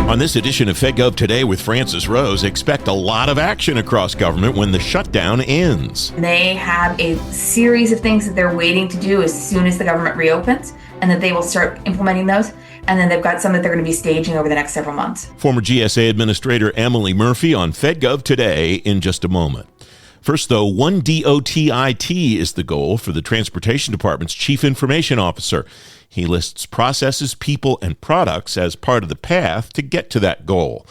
On this edition of FedGov Today with Francis Rose, expect a lot of action across government when the shutdown ends. They have a series of things that they're waiting to do as soon as the government reopens, and that they will start implementing those. And then they've got some that they're going to be staging over the next several months. Former GSA Administrator Emily Murphy on FedGov Today in just a moment. First, though, one DOTIT is the goal for the Transportation Department's Chief Information Officer. He lists processes, people, and products as part of the path to get to that goal.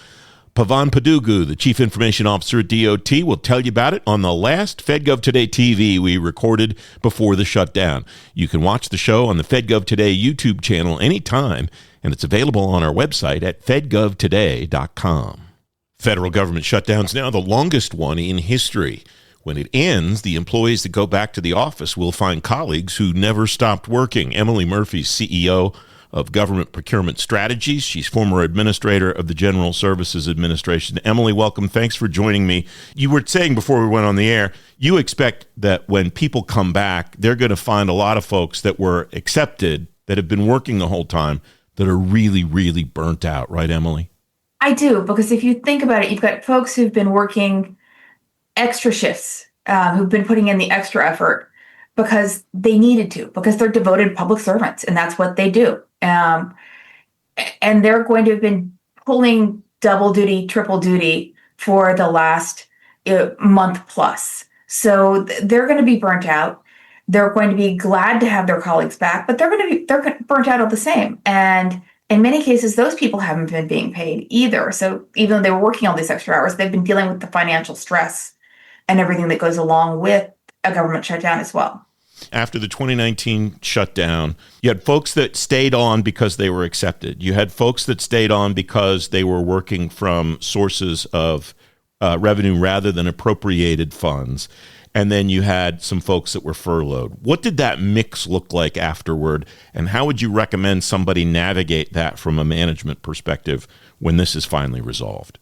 Pavan Padugu, the Chief Information Officer at DOT, will tell you about it on the last FedGov Today TV we recorded before the shutdown. You can watch the show on the FedGov Today YouTube channel anytime, and it's available on our website at fedgovtoday.com. Federal government shutdown's now the longest one in history. When it ends, the employees that go back to the office will find colleagues who never stopped working. Emily Murphy's CEO of Government Procurement Strategies. She's former administrator of the General Services Administration. Emily, welcome. Thanks for joining me. You were saying before we went on the air, you expect that when people come back, they're going to find a lot of folks that were accepted, that have been working the whole time, that are really, really burnt out. Right, Emily? I do, because if you think about it, you've got folks who've been working extra shifts, who've been putting in the extra effort because they needed to, because they're devoted public servants, and that's what they do. And they're going to have been pulling double duty, triple duty for the last month plus. So they're going to be burnt out. They're going to be glad to have their colleagues back, but they're burnt out all the same. And in many cases, those people haven't been being paid either. So even though they were working all these extra hours, they've been dealing with the financial stress and everything that goes along with a government shutdown as well. After the 2019 shutdown, you had folks that stayed on because they were accepted. You had folks that stayed on because they were working from sources of revenue rather than appropriated funds. And then you had some folks that were furloughed. What did that mix look like afterward? And how would you recommend somebody navigate that from a management perspective when this is finally resolved?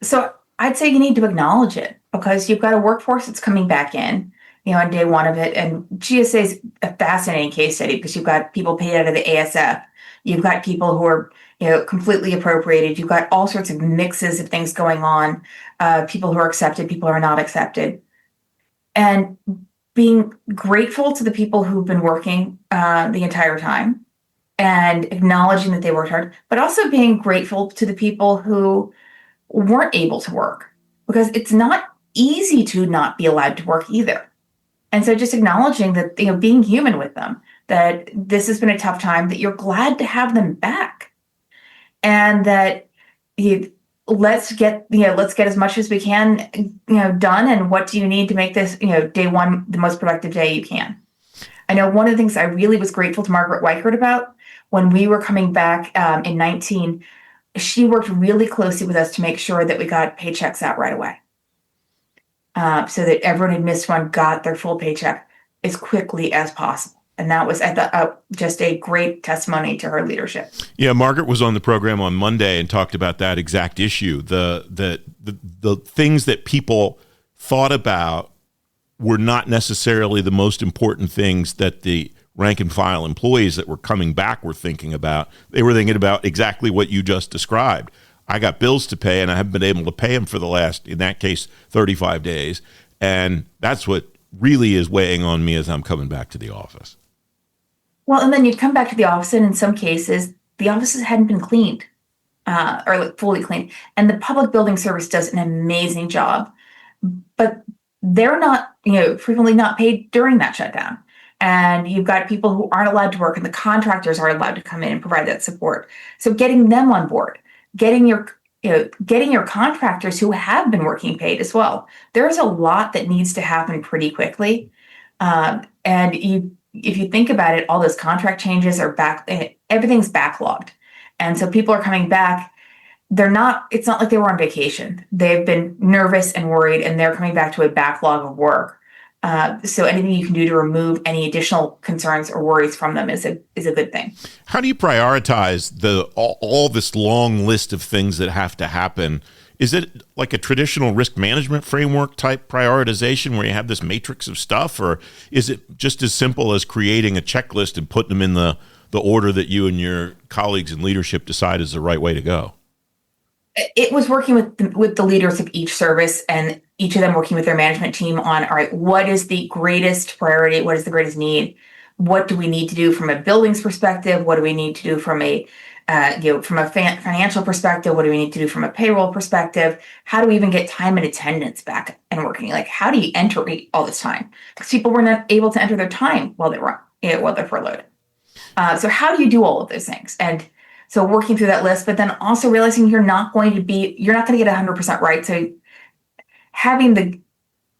So I'd say you need to acknowledge it, because you've got a workforce that's coming back in, on day one of it. And GSA is a fascinating case study, because you've got people paid out of the ASF. You've got people who are, completely appropriated. You've got all sorts of mixes of things going on. People who are accepted, people who are not accepted. And being grateful to the people who've been working the entire time and acknowledging that they worked hard, but also being grateful to the people who weren't able to work, because it's not easy to not be allowed to work either. And so just acknowledging that, being human with them, that this has been a tough time, that you're glad to have them back, and that let's get as much as we can, done. And what do you need to make this, day one, the most productive day you can? I know one of the things I really was grateful to Margaret Weichert about when we were coming back in 19, she worked really closely with us to make sure that we got paychecks out right away. So that everyone who missed one got their full paycheck as quickly as possible. And that was, I thought, just a great testimony to her leadership. Yeah, Margaret was on the program on Monday and talked about that exact issue. The things that people thought about were not necessarily the most important things that the rank and file employees that were coming back were thinking about. They were thinking about exactly what you just described. I got bills to pay, and I haven't been able to pay them for the last, in that case, 35 days. And that's what really is weighing on me as I'm coming back to the office. Well, and then you'd come back to the office, and in some cases, the offices hadn't been cleaned or fully cleaned. And the public building service does an amazing job, but they're not, frequently not paid during that shutdown. And you've got people who aren't allowed to work, and the contractors are allowed to come in and provide that support. So getting them on board, getting your contractors who have been working paid as well. There's a lot that needs to happen pretty quickly. If you think about it, all those contract changes are everything's backlogged. And so people are coming back. It's not like they were on vacation. They've been nervous and worried, and they're coming back to a backlog of work. So anything you can do to remove any additional concerns or worries from them is a good thing. How do you prioritize all this long list of things that have to happen? Is it like a traditional risk management framework type prioritization where you have this matrix of stuff, or is it just as simple as creating a checklist and putting them in the the order that you and your colleagues in leadership decide is the right way to go? It was working with the leaders of each service, and each of them working with their management team on, all right, what is the greatest priority? What is the greatest need? What do we need to do from a buildings perspective? What do we need to do from a financial perspective? What do we need to do from a payroll perspective? How do we even get time and attendance back and working? Like, how do you enter all this time? Because people were not able to enter their time while they're furloughed. So how do you do all of those things? And so working through that list, but then also realizing you're not going to get 100% right. So having the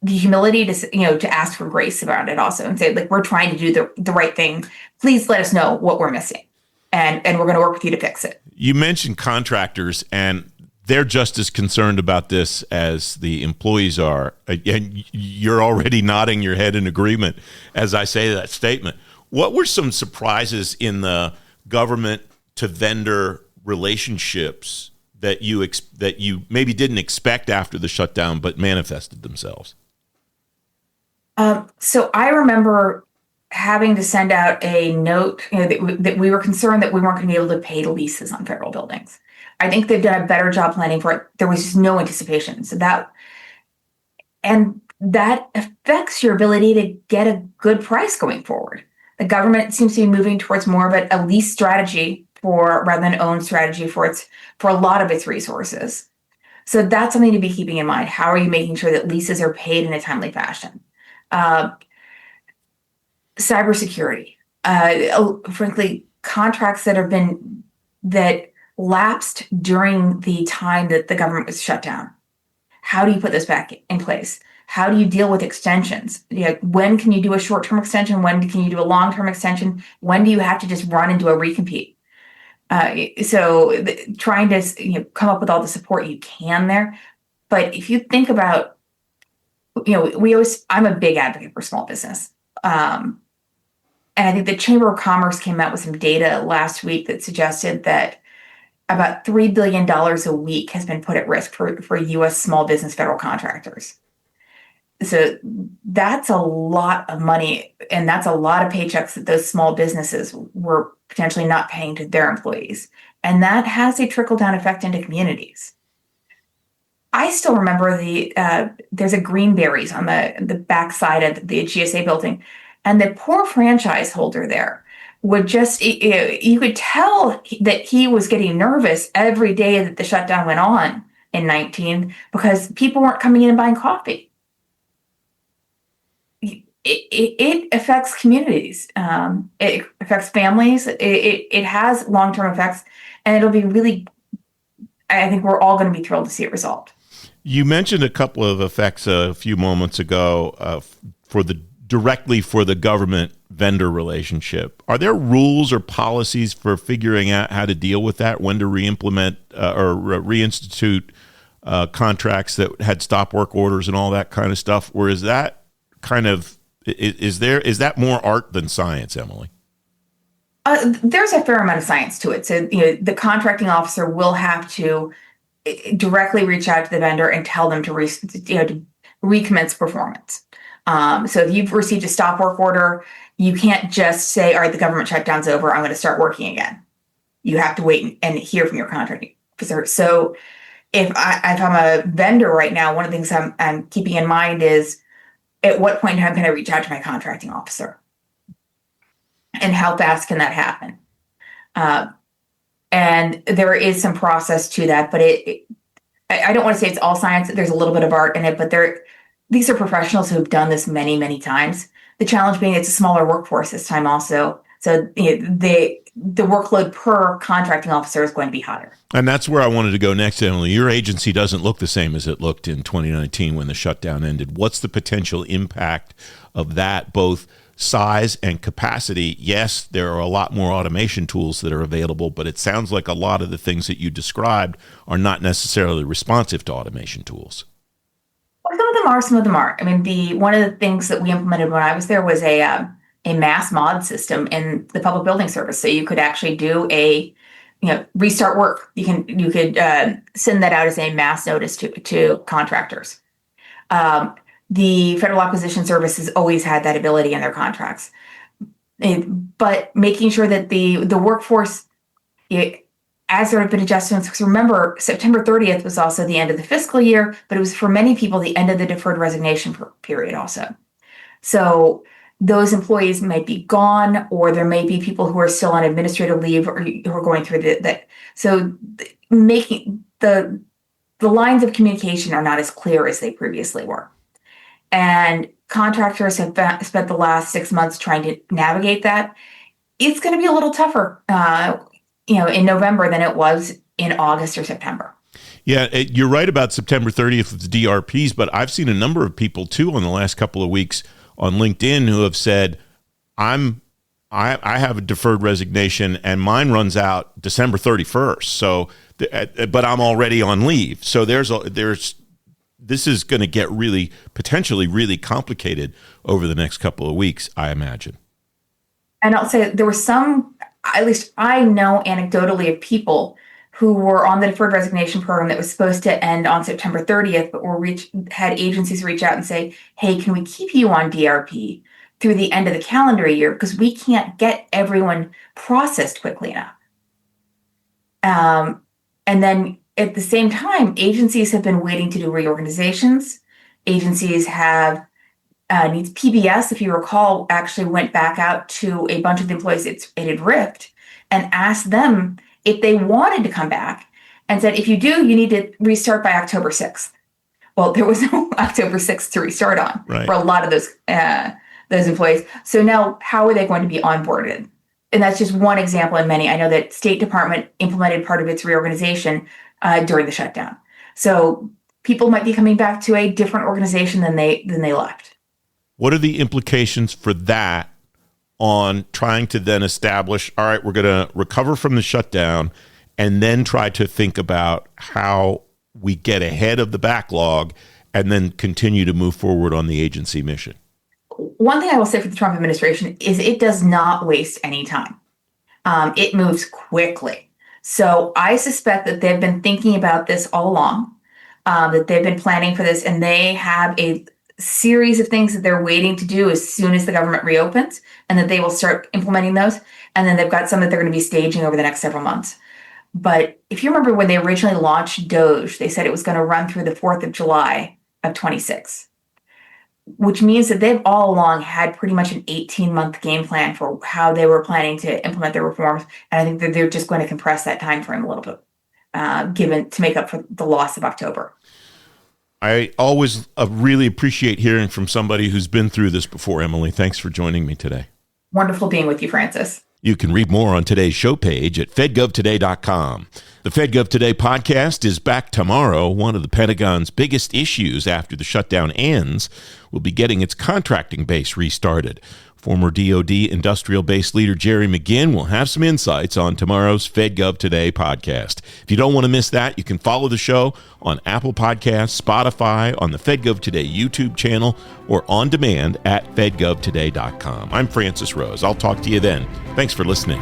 humility to ask for grace about it also, and say, like, we're trying to do the right thing. Please let us know what we're missing, and we're going to work with you to fix it. You mentioned contractors, and they're just as concerned about this as the employees are. And you're already nodding your head in agreement as I say that statement. What were some surprises in the government to vendor relationships that you maybe didn't expect after the shutdown, but manifested themselves? So I remember having to send out a note, that we were concerned that we weren't going to be able to pay the leases on federal buildings. I think they've done a better job planning for it. There was just no anticipation. So that affects your ability to get a good price going forward. The government seems to be moving towards more of a lease strategy rather than own strategy for a lot of its resources. So that's something to be keeping in mind. How are you making sure that leases are paid in a timely fashion? Cybersecurity, frankly, contracts that lapsed during the time that the government was shut down. How do you put those back in place? How do you deal with extensions? When can you do a short-term extension? When can you do a long-term extension? When do you have to just run into a recompete? Trying to come up with all the support you can there. But if you think about, I'm a big advocate for small business. And I think the Chamber of Commerce came out with some data last week that suggested that about $3 billion a week has been put at risk for U.S. small business federal contractors. So that's a lot of money, and that's a lot of paychecks that those small businesses were potentially not paying to their employees. And that has a trickle-down effect into communities. I still remember there's a Greenberry's on the backside of the GSA building, and the poor franchise holder there would just, you could tell that he was getting nervous every day that the shutdown went on in 19 because people weren't coming in and buying coffee. It affects communities. It affects families. It has long-term effects, and it'll be really, I think we're all going to be thrilled to see it resolved. You mentioned a couple of effects a few moments ago directly for the government vendor relationship. Are there rules or policies for figuring out how to deal with that, when to reimplement or reinstitute contracts that had stop work orders and all that kind of stuff? Or is that is that more art than science, Emily? There's a fair amount of science to it. So, the contracting officer will have to directly reach out to the vendor and tell them to recommence performance. So if you've received a stop work order, you can't just say, all right, the government shutdown's over, I'm going to start working again. You have to wait and hear from your contracting officer. So if I'm a vendor right now, one of the things I'm keeping in mind is, at what point in time can I reach out to my contracting officer? And how fast can that happen? And there is some process to that, but I don't want to say it's all science. There's a little bit of art in it, but these are professionals who've done this many, many times. The challenge being it's a smaller workforce this time also. So the workload per contracting officer is going to be higher. And that's where I wanted to go next, Emily. Your agency doesn't look the same as it looked in 2019 when the shutdown ended. What's the potential impact of that, both size and capacity? Yes, there are a lot more automation tools that are available, but it sounds like a lot of the things that you described are not necessarily responsive to automation tools. Well, some of them are, some of them aren't. I mean, one of the things that we implemented when I was there was a mass mod system in the public building service. So you could actually do restart work. You could send that out as a mass notice to contractors. The Federal Acquisition Service has always had that ability in their contracts. But making sure that the workforce, as there have been adjustments, because remember, September 30th was also the end of the fiscal year, but it was for many people the end of the deferred resignation period also. So those employees might be gone, or there may be people who are still on administrative leave or who are going through that. So making the lines of communication are not as clear as they previously were. And contractors have spent the last 6 months trying to navigate that. It's going to be a little tougher, in November than it was in August or September. Yeah, you're right about September 30th with the DRPs, but I've seen a number of people too in the last couple of weeks on LinkedIn who have said, I have a deferred resignation and mine runs out December 31st. So, but I'm already on leave. So this is going to get potentially really complicated over the next couple of weeks, I imagine. And I'll say there were some, at least I know anecdotally, of people who were on the deferred resignation program that was supposed to end on September 30th, but had agencies reach out and say, hey, can we keep you on DRP through the end of the calendar year? Because we can't get everyone processed quickly enough. And then at the same time, agencies have been waiting to do reorganizations. Agencies have needs PBS, if you recall, actually went back out to a bunch of the employees it had ripped and asked them if they wanted to come back, and said, if you do, you need to restart by October 6th. Well, there was no October 6th to restart on for a lot of those employees. So now how are they going to be onboarded? And that's just one example in many. I know that State Department implemented part of its reorganization during the shutdown. So people might be coming back to a different organization than they left. What are the implications for that on trying to then establish, all right, we're going to recover from the shutdown and then try to think about how we get ahead of the backlog and then continue to move forward on the agency mission? One thing I will say for the Trump administration is it does not waste any time. It moves quickly. So I suspect that they've been thinking about this all along, that they've been planning for this, and they have a series of things that they're waiting to do as soon as the government reopens, and that they will start implementing those. And then they've got some that they're going to be staging over the next several months. But if you remember when they originally launched DOGE, they said it was going to run through the 4th of July of 26, which means that they've all along had pretty much an 18-month game plan for how they were planning to implement their reforms. And I think that they're just going to compress that time frame a little bit, given to make up for the loss of October. I always really appreciate hearing from somebody who's been through this before, Emily. Thanks for joining me today. Wonderful being with you, Francis. You can read more on today's show page at fedgovtoday.com. The FedGov Today podcast is back tomorrow. One of the Pentagon's biggest issues after the shutdown ends will be getting its contracting base restarted. Former DoD industrial base leader Jerry McGinn will have some insights on tomorrow's FedGov Today podcast. If you don't want to miss that, you can follow the show on Apple Podcasts, Spotify, on the FedGov Today YouTube channel, or on demand at fedgovtoday.com. I'm Francis Rose. I'll talk to you then. Thanks for listening.